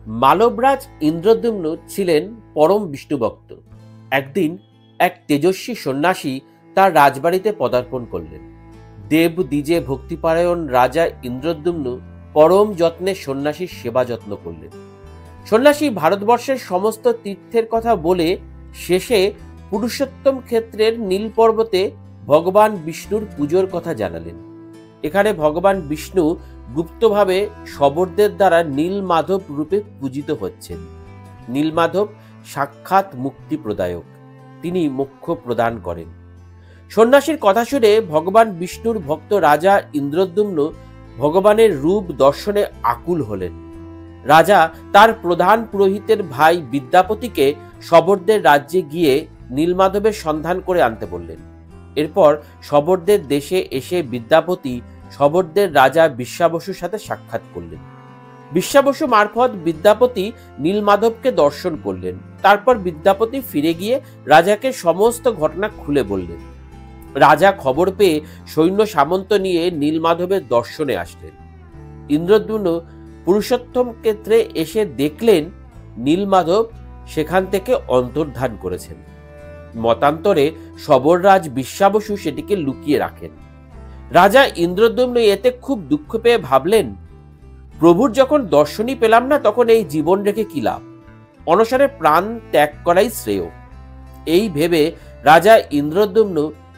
মালবরাজ ইন্দ্রদ্যুম্ন ছিলেন পরম বিষ্ণুভক্ত। একদিন এক তেজস্বী সন্ন্যাসী তার রাজবাড়িতে পদার্পণ করলেন। দেব দ্বিজে ভক্তিপরায়ণ রাজা ইন্দ্রদ্যুম্ন পরম যত্নে সন্ন্যাসীর সেবা যত্ন করলেন। সন্ন্যাসী ভারতবর্ষের সমস্ত তীর্থের কথা বলে শেষে পুরুষোত্তম ক্ষেত্রের নীল পর্বতে ভগবান বিষ্ণুর পুজোর কথা জানালেন। এখানে ভগবান বিষ্ণু গুপ্তভাবে শবরদের দ্বারা নীলমাধব রূপে পূজিত হচ্ছেন। নীলমাধব সাক্ষাৎ মুক্তি প্রদায়ক, তিনি মোক্ষ প্রদান করেন। সন্ন্যাসীর কথা শুনে ভগবান বিষ্ণুর ভক্ত রাজা ইন্দ্রদ্যুম্ন ভগবানের রূপ দর্শনে আকুল হলেন। রাজা তার প্রধান পুরোহিতের ভাই বিদ্যাপতিকে শবরদের রাজ্যে গিয়ে নীলমাধবের সন্ধান করে আনতে বললেন। এরপর শবরদের দেশে এসে বিদ্যাপতি শবরদের রাজা বিশ্বাবসুর সাথে সাক্ষাৎ করলেন। বিশ্বাবসু মারফত বিদ্যাপতি নীলমাধবকে দর্শন করলেন। তারপর বিদ্যাপতি ফিরে গিয়ে রাজাকে সমস্ত ঘটনা খুলে বললেন। রাজা খবর পেয়ে সৈন্য সামন্ত নিয়ে নীলমাধবের দর্শনে আসলেন। ইন্দ্রদ্যুম্ন পুরুষোত্তম ক্ষেত্রে এসে দেখলেন নীলমাধব সেখান থেকে অন্তর্ধান করেছেন। মতান্তরে শবররাজ বিশ্বাবসু সেটিকে লুকিয়ে রাখেন। রাজা ইন্দ্রদ্যুম্ন এতে খুব দুঃখ পেয়ে ভাবলেন, প্রভুর যখন দর্শনই পেলাম না, তখন এই জীবন রেখে কি লাভ? অনশনে প্রাণ ত্যাগ করাই শ্রেয়। এই ভেবে রাজা ইন্দ্রদ্যুম্ন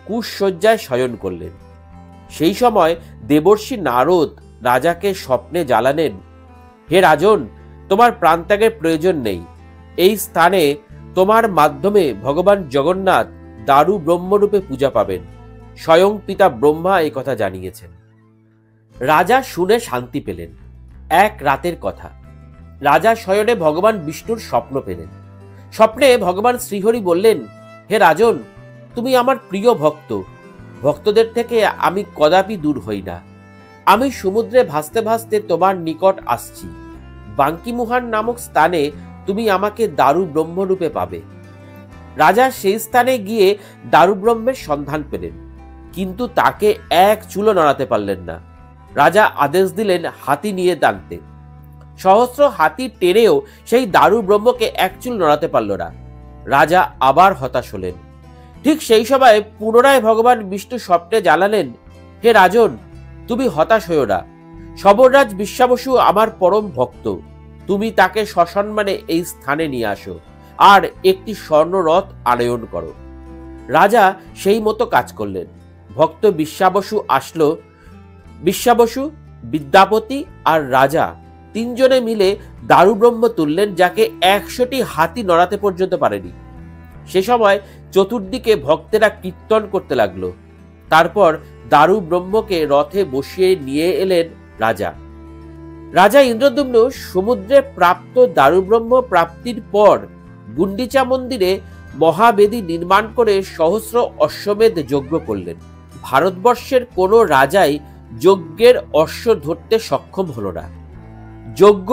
কুশয্যায় শয়ন করলেন। সেই সময় দেবর্ষি নারদ রাজাকে স্বপ্নে জানালেন, হে রাজন, তোমার প্রাণত্যাগের প্রয়োজন নেই। এই স্থানে তোমার মাধ্যমে ভগবান জগন্নাথ দারু ব্রহ্মরূপে পূজা পাবেন। স্বয়ং পিতা ব্রহ্মা এই কথা জানিয়েছেন। রাজা শুনে শান্তি পেলেন। এক রাতের কথা, রাজা শয়নে ভগবান বিষ্ণুর স্বপ্ন পেলেন। স্বপ্নে ভগবান শ্রীহরি বললেন, হে রাজন, তুমি আমার প্রিয় ভক্ত। ভক্তদের থেকে আমি কদাপি দূর হই না। আমি সমুদ্রে ভাসতে ভাসতে তোমার নিকট আসছি। বাঙ্কিমুহান নামক স্থানে তুমি আমাকে দারু ব্রহ্মরূপে পাবে। রাজা সেই স্থানে গিয়ে দারু ব্রহ্মের সন্ধান পেলেন, কিন্তু তাকে এক চুলও নড়াতে পারলেন না। রাজা আদেশ দিলেন হাতি নিয়ে টানতে। সহস্র হাতি টেনেও সেই দারু ব্রহ্মকে এক চুল নড়াতে পারল না। রাজা আবার হতাশ হলেন। ঠিক সেই সময় পুনরায় ভগবান বিষ্ণু স্বপ্নে জানালেন, হে রাজন, তুমি হতাশ হইও না। শবররাজ বিশ্বাবসু আমার পরম ভক্ত। তুমি তাকে সসম্মানে এই স্থানে নিয়ে আসো আর একটি স্বর্ণরথ আনয়ন করো। রাজা সেই মতো কাজ করলেন। ভক্ত বিশ্বাবসু আসলো। বিশ্বাবসু, বিদ্যাপতি আর রাজা তিনজনে মিলে দারু ব্রহ্ম তুললেন, যাকে 100টি হাতি নড়াতে পর্যন্ত পারেনি। সে সময় চতুর্দিকে ভক্তেরা কীর্তন করতে লাগলো। তারপর দারু ব্রহ্মকে রথে বসিয়ে নিয়ে এলেন রাজা। রাজা ইন্দ্রদ্যুম্ন সমুদ্রে প্রাপ্ত দারু ব্রহ্ম প্রাপ্তির পর গুন্ডিচা মন্দিরে মহাবেদী নির্মাণ করে সহস্র অশ্বমেধ যজ্ঞ করলেন। ভারতবর্ষের কোনো রাজাই যজ্ঞের অশ্ব ধরতে সক্ষম হল না। যজ্ঞ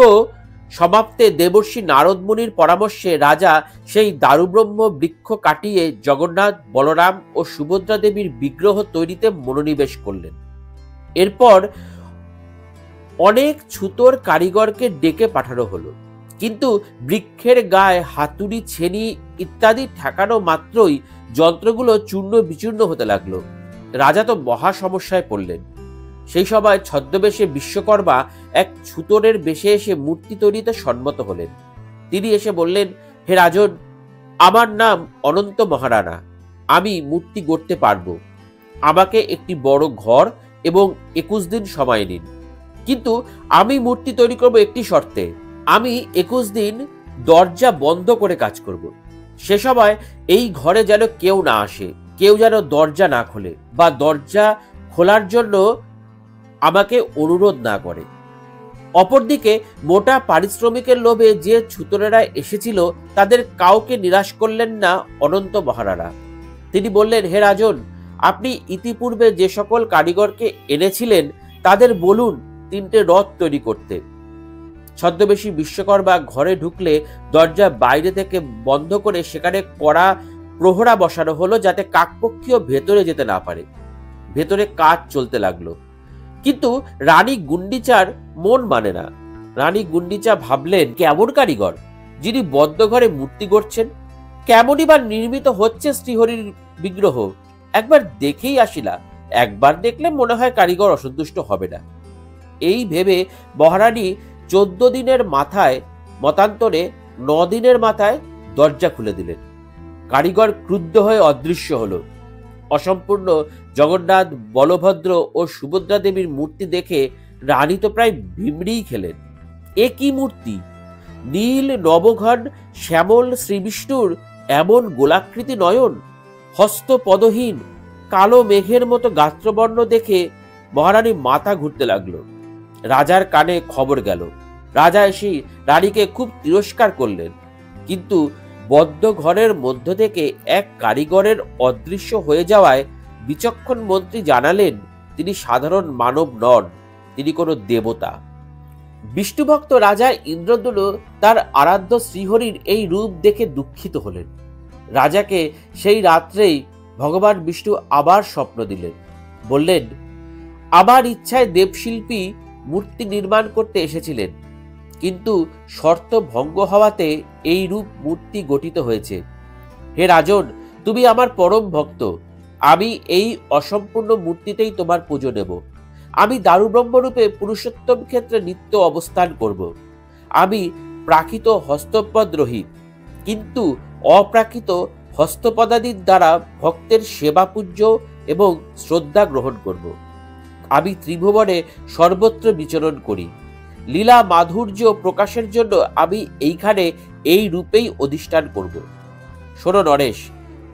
সমাপ্তে দেবর্ষি নারদ মুনির পরামর্শে রাজা সেই দারুব্রহ্ম বৃক্ষ কাটিয়ে জগন্নাথ, বলরাম ও সুভদ্রা দেবীর বিগ্রহ তৈরিতে মনোনিবেশ করলেন। এরপর অনেক ছুতোর কারিগরকে ডেকে পাঠানো হলো, কিন্তু বৃক্ষের গায়ে হাতুড়ি, ছেনি ইত্যাদি ঠেকানো মাত্রই যন্ত্রগুলো চূর্ণ বিচূর্ণ হতে লাগলো। রাজা তো মহা সমস্যায় পড়লেন। সেই সময় ছদ্মবেশে বিশ্বকর্মা এক ছুতোরের বেশে এসে মূর্তি তৈরিতে সম্মত হলেন। তিনি এসে বললেন, হে রাজন, আমার নাম অনন্ত মহারানা। আমি মূর্তি গড়তে পারবো। আমাকে একটি বড় ঘর এবং 21 দিন সময় নিন। কিন্তু আমি মূর্তি তৈরি করব একটি শর্তে। আমি 21 দিন দরজা বন্ধ করে কাজ করব। সে সময় এই ঘরে যেন কেউ না আসে, কেউ যেন দরজা না খোলে বা দরজা খোলার জন্য আমাকে অনুরোধ না করে। অপরদিকে মোটা পারিশ্রমিকের লোভে যে ছুতরেরা এসেছিল তাদের কাউকে নিরাশ করলেন না অনন্ত মহারানা। তিনি বললেন, হে রাজন, আপনি ইতিপূর্বে যে সকল কারিগরকে এনেছিলেন তাদের বলুন 3টে রথ তৈরি করতে। ছদ্মবেশী বিশ্বকর্মা ঘরে ঢুকলে দরজা বাইরে থেকে বন্ধ করে সেখানে কড়া প্রহরা বসানো হলো, যাতে কাকপক্ষীও ভেতরে যেতে না পারে। ভেতরে কাজ চলতে লাগলো, কিন্তু রানী গুন্ডিচার মন মানে না। রানী গুন্ডিচা ভাবলেন, কেমন কারিগর যিনি বদ্ধ ঘরে মূর্তি গড়ছেন, কেমনই বা নির্মিত হচ্ছে শ্রীহরির বিগ্রহ, একবার দেখেই আসিলা। একবার দেখলে মনে হয় কারিগর অসন্তুষ্ট হবে না। এই ভেবে মহারানী 14 দিনের মাথায় মতান্তরে 9 দিনের মাথায় দরজা খুলে দিলেন। কারিগর ক্রুদ্ধ হয়ে অদৃশ্য হলো। অসম্পূর্ণ জগন্নাথ, বলভদ্র ও সুভদ্রা দেবীর মূর্তি দেখে রানী তো প্রায় ভিমড়িই খেলেন। এ কি মূর্তি! নীল নবঘন শ্যামল শ্রীবিষ্ণুর এমন গোলাকৃতি নয়ন, হস্ত পদহীন, কালো মেঘের মতো গাত্রবর্ণ দেখে মহারানী মাথা ঘুরতে লাগলো। রাজার কানে খবর গেল। রাজা এসে রানীকে খুব তিরস্কার করলেন, কিন্তু বদ্ধ ঘরের মধ্য থেকে এক কারিগরের অদৃশ্য হয়ে যাওয়ায় বিচক্ষণ মন্ত্রী জানালেন তিনি সাধারণ মানব নন, তিনি কোনো দেবতা। বিষ্ণুভক্ত রাজা ইন্দ্রদ্যুম্ন তার আরাধ্য শ্রীহরির এই রূপ দেখে দুঃখিত হলেন। রাজাকে সেই রাত্রেই ভগবান বিষ্ণু আবার স্বপ্ন দিলেন। বললেন, আমার ইচ্ছায় দেবশিল্পী মূর্তি নির্মাণ করতে এসেছিলেন, কিন্তু শর্ত ভঙ্গ হওয়াতে এই রূপ মূর্তি গঠিত হয়েছে। হে রাজন, তুমি আমার পরম ভক্ত, আমি এই অসম্পূর্ণ মূর্তিতেই তোমার পুজো নেব। আমি দারুব্রহ্মরূপে পুরুষোত্তম ক্ষেত্রে নিত্য অবস্থান করব। আমি প্রাকৃত হস্তপদ রহিত, কিন্তু অপ্রাকৃত হস্তপদাদির দ্বারা ভক্তের সেবা পূজ্য এবং শ্রদ্ধা গ্রহণ করব। আমি ত্রিভুবনে সর্বত্র বিচরণ করি। লীলা মাধুর্য প্রকাশের জন্য আমি এইখানে এই রূপেই অধিষ্ঠান করব। শোনো নরেশ,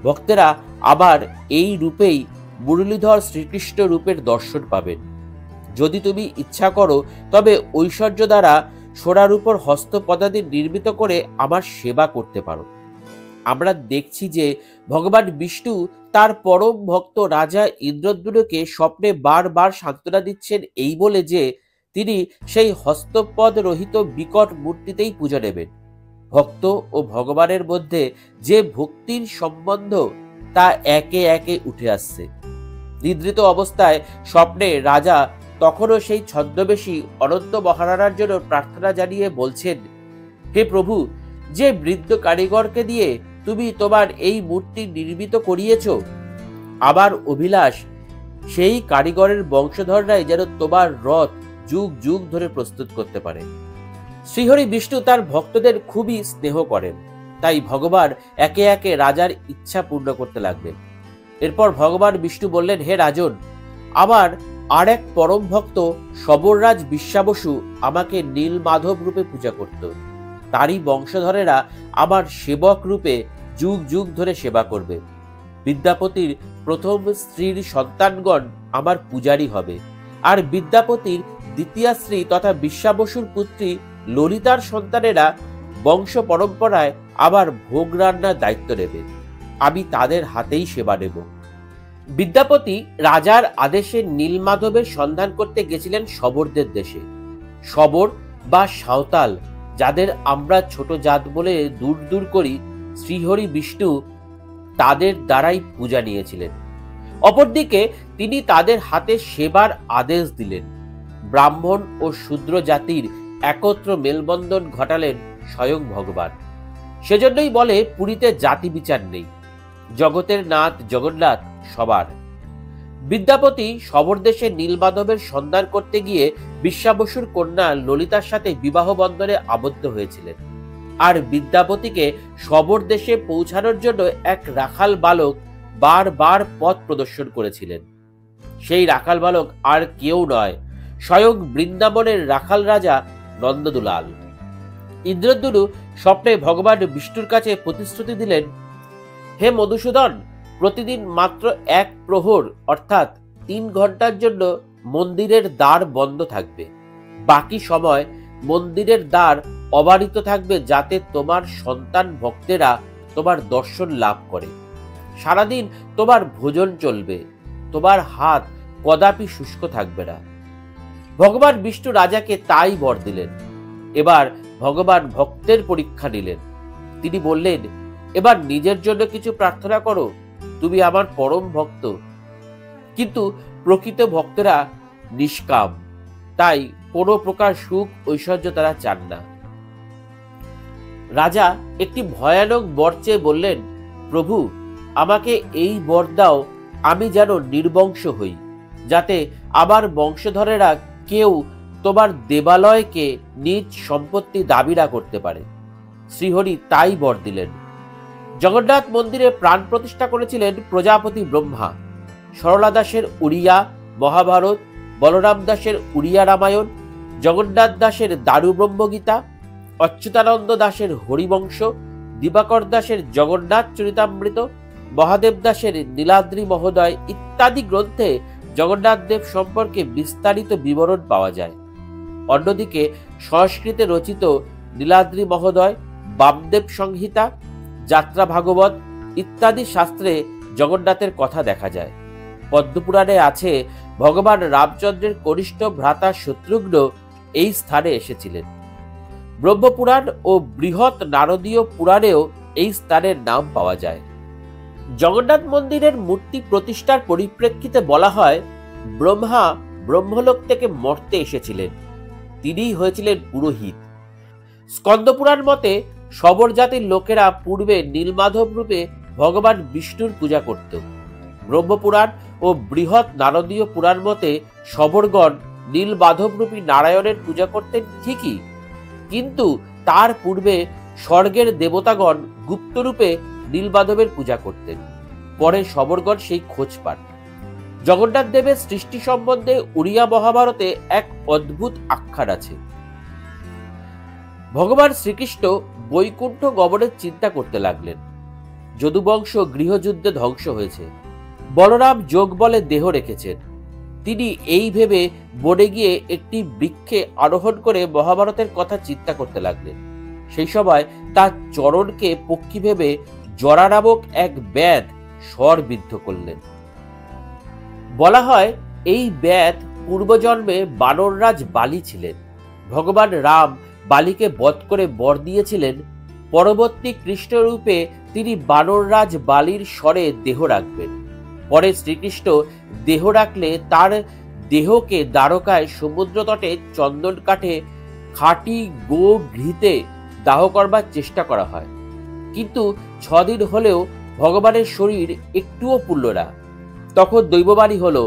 ভক্তেরা আবার এই রূপেই মুরলীধর শ্রীকৃষ্ণ রূপের দর্শন পাবেন। যদি তুমি ইচ্ছা করো তবে ঐশ্বর্য দ্বারা সোনার উপর হস্তপদাদি নির্মিত করে আমার সেবা করতে পারো। আমরা দেখছি যে ভগবান বিষ্ণু তার পরম ভক্ত রাজা ইন্দ্রদ্যুম্নকে স্বপ্নে বারবার সান্ত্বনা দিচ্ছেন এই বলে যে তিনি সেই হস্তপদ রহিত বিকট মূর্তিতেই পূজা নেবেন। ভক্ত ও ভগবানের মধ্যে যে ভক্তির সম্বন্ধ তা একে একে উঠে আসছে। নিদ্রিত অবস্থায় স্বপ্নে রাজা তখনও সেই ছদ্মবেশী অনন্ত মহারানার জন্য প্রার্থনা জানিয়ে বলছেন, হে প্রভু, যে বৃদ্ধ কারিগরকে দিয়ে তুমি তোমার এই মূর্তি নির্মিত করিয়েছ, আমার অভিলাষ সেই কারিগরের বংশধররাই যেন তোমার রথ যুগ যুগ ধরে প্রস্তুত করতে পারে। শ্রীহরি বিষ্ণু তার ভক্তদের খুবই স্নেহ করেন, তাই ভগবান একে একে রাজার ইচ্ছা পূর্ণ করতে লাগলেন। এরপর ভগবান বিষ্ণু বললেন, হে রাজন, আমার আর এক পরম ভক্ত সবররাজ বিশ্বাবসু আমাকে নীলমাধব রূপে পূজা করত। তারই বংশধরেরা আমার সেবক রূপে যুগ যুগ ধরে সেবা করবে। বিদ্যাপতির প্রথম স্ত্রীর সন্তানগণ আমার পূজারী হবে, আর বিদ্যাপতির দ্বিতীয় স্ত্রী তথা বিশ্বাবসুর পুত্রী ললিতার সন্তানেরা বংশ পরম্পরায় আবার ভোগ রান্নার দায়িত্ব নেবে। আমি তাদের হাতেই সেবা নেব। বিদ্যাপতি রাজার আদেশে নীলমাধবের সন্ধান করতে গেছিলেন শবরদের দেশে। শবর বা সাঁওতাল, যাদের আমরা ছোট জাত বলে দূর দূর করি, শ্রীহরি বিষ্ণু তাদের দ্বারাই পূজা নিয়েছিলেন। অপরদিকে তিনি তাদের হাতে সেবার আদেশ দিলেন। ব্রাহ্মণ ও শূদ্র জাতির একত্র মেলবন্ধন ঘটালেন স্বয়ং ভগবান। সেজন্যই বলে পুরীতে জাতি বিচার নেই, জগতের নাথ জগন্নাথ সবার। বিদ্যাপতি শবরদেশে নীলমাধবের সন্ধান করতে গিয়ে বিশ্বাবসুর কন্যা ললিতার সাথে বিবাহ বন্ধনে আবদ্ধ হয়েছিলেন, আর বিদ্যাপতিকে শবরদেশে পৌঁছানোর জন্য এক রাখাল বালক বারবার পথ প্রদর্শন করেছিলেন। সেই রাখাল বালক আর কেউ নয়, স্বয়ং বৃন্দাবনের রাখাল রাজা নন্দদুলাল। ইন্দ্রদ্যুম্ন স্বপ্নে ভগবান বিষ্ণুর কাছে প্রতিশ্রুতি দিলেন, হে মধুসূদন, প্রতিদিন মাত্র 1 প্রহর অর্থাৎ 3 ঘন্টার জন্য মন্দিরের দ্বার বন্ধ থাকবে। বাকি সময় মন্দিরের দ্বার অবারিত থাকবে, যাতে তোমার সন্তান ভক্তেরা তোমার দর্শন লাভ করে। সারাদিন তোমার ভোজন চলবে, তোমার হাত কদাপি শুষ্ক থাকবে না। ভগবান বিষ্ণু রাজাকে তাই বর দিলেন। এবার ভগবান ভক্তের পরীক্ষা নিলেন। তিনি বললেন, এবার নিজের জন্য কিছু প্রার্থনা করো, তুমি আমার পরম ভক্ত। কিন্তু প্রকৃত ভক্তরা নিষ্কাম, তাই কোনো প্রকার সুখ ঐশ্বর্য তারা চান না। রাজা একটি ভয়ানক বর চেয়ে বললেন, প্রভু, আমাকে এই বর দাও, আমি যেন নির্বংশ হই, যাতে আমার বংশধরেরা কেউ তোমার দেবালয়কে নিজ সম্পত্তি দাবি না করতে পারে। শ্রীহরি তাই বর দিলেন। জগন্নাথ মন্দিরে প্রাণ প্রতিষ্ঠা করেছিলেন প্রজাপতি ব্রহ্মা। সরলা দাসের উড়িয়া মহাভারত, বলরাম দাসের উড়িয়া রামায়ণ, জগন্নাথ দাসের দারু ব্রহ্মগীতা, অচ্যুতানন্দ দাসের হরিবংশ, দিবাকর দাসের জগন্নাথ চরিতামৃত, মহাদেব দাসের নীলাদ্রি মহোদয় ইত্যাদি গ্রন্থে জগন্নাথ দেব সম্পর্কে বিস্তারিত বিবরণ পাওয়া যায়। অন্যদিকে সংস্কৃতে রচিত নীলাদ্রি মহোদয়, বামদেব সংহিতা, যাত্রা ভাগবত ইত্যাদি শাস্ত্রে জগন্নাথের কথা দেখা যায়। পদ্মপুরাণে আছে ভগবান রামচন্দ্রের কনিষ্ঠ ভ্রাতা শত্রুঘ্ন এই স্থানে এসেছিলেন। ব্রহ্মপুরাণ ও বৃহৎ নারদীয় পুরাণেও এই স্থানের নাম পাওয়া যায়। জগন্নাথ মন্দিরের মূর্তি প্রতিষ্ঠার পরিপ্রেক্ষিতে বলা হয়, ব্রহ্মা ব্রহ্মলোক থেকে মর্তে এসেছিলেন, তিনিই হয়েছিলেন পুরোহিত। স্কন্দপুরাণ মতে শবর জাতির লোকেরা পূর্বে নীলমাধব রূপে ভগবান বিষ্ণুর পূজা করত। ব্রহ্মপুরাণ ও বৃহৎ নারদীয় পুরাণ মতে শবরগণ নীলমাধব রূপী নারায়ণের পূজা করতেন ঠিকই, কিন্তু তার পূর্বে স্বর্গের দেবতাগণ গুপ্তরূপে নীলমাধবের পূজা করতেন। পরে শবরগণ সেই খোঁজ পান। জগন্নাথ দেবের সৃষ্টি সম্বন্ধে উড়িয়া মহাভারতে এক অদ্ভুত আখ্যান আছে। ভগবান শ্রীকৃষ্ণ বৈকুণ্ঠ গমনের চিন্তা করতে লাগলেন। যদুবংশ গৃহযুদ্ধে ধ্বংস হয়েছে, বলরাম যোগ বলে দেহ রেখেছেন। তিনি এই ভেবে বনে গিয়ে একটি বৃক্ষে আরোহণ করে মহাভারতের কথা চিন্তা করতে লাগলেন। সেই সময় তার চরণকে পক্ষী ভেবে জরা নামক এক ব্যাধ স্বরবিদ্ধ করলেন। বলা হয় এই ব্যাধ পূর্বজন্মে বানররাজ বালি ছিলেন। ভগবান রাম বালিকে বধ করে বর দিয়েছিলেন, পরবর্তী কৃষ্ণরূপে তিনি বানররাজ বালির স্বরে দেহ রাখবেন। পরে শ্রীকৃষ্ণ দেহ রাখলে তার দেহকে দ্বারকায় সমুদ্র তটে চন্দন কাঠে খাঁটি গো ঘৃতে দাহ করবার চেষ্টা করা হয়, কিন্তু 6 দিন হলেও ভগবানের শরীর একটুও পুড়ল না। তখন দৈববাণী হলো,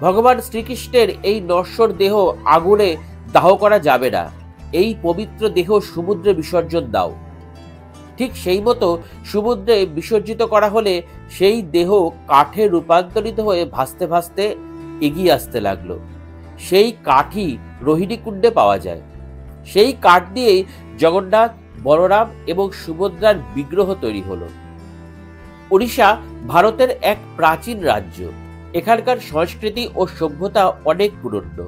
ভগবান শ্রীকৃষ্ণের এই নশ্বর দেহ আগুনে দাহ করা যাবে না, এই পবিত্র দেহ সমুদ্রে বিসর্জন দাও। ঠিক সেই মতো সমুদ্রে বিসর্জিত করা হলে সেই দেহ কাঠে রূপান্তরিত হয়ে ভাসতে ভাসতে এগিয়ে আসতে লাগলো। সেই কাঠই রোহিণী কুণ্ডে পাওয়া যায়। সেই কাঠ দিয়েই জগন্নাথ, বলরাম এবং সুভদ্রার বিগ্রহ তৈরি হলো। ওড়িশা ভারতের এক প্রাচীন রাজ্য। এখানকার সংস্কৃতি ও সভ্যতা অনেক পুরনো।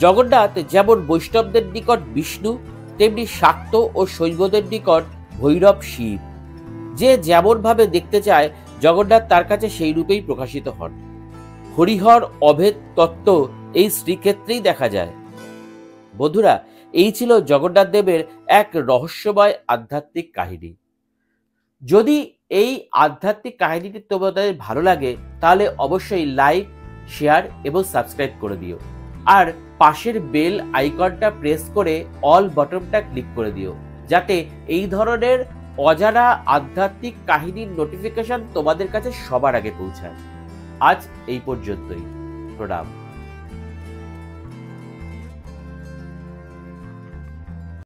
জগন্নাথ যেমন বৈষ্ণবদের নিকট বিষ্ণু, তেমনি শাক্ত ও শৈবদের নিকট ভৈরব শিব। যে যেমন ভাবে দেখতে চায় জগন্নাথ তার কাছে সেই রূপেই প্রকাশিত হন। হরিহর অভেদ তত্ত্ব এই শ্রীক্ষেত্রেই দেখা যায়। বন্ধুরা, এই ছিল জগন্নাথ দেবের এক রহস্যময় আধ্যাত্মিক কাহিনী। যদি এই আধ্যাত্মিক কাহিনীটি তোমাদের ভালো লাগে তাহলে অবশ্যই লাইক, শেয়ার এবং সাবস্ক্রাইব করে দিও। আর পাশের বেল আইকনটা প্রেস করে অল বাটনটা ক্লিক করে দিও, যাতে এই ধরনের অজানা আধ্যাত্মিক কাহিনীর নোটিফিকেশন তোমাদের কাছে সবার আগে পৌঁছায়। আজ এই পর্যন্তই। প্রণাম।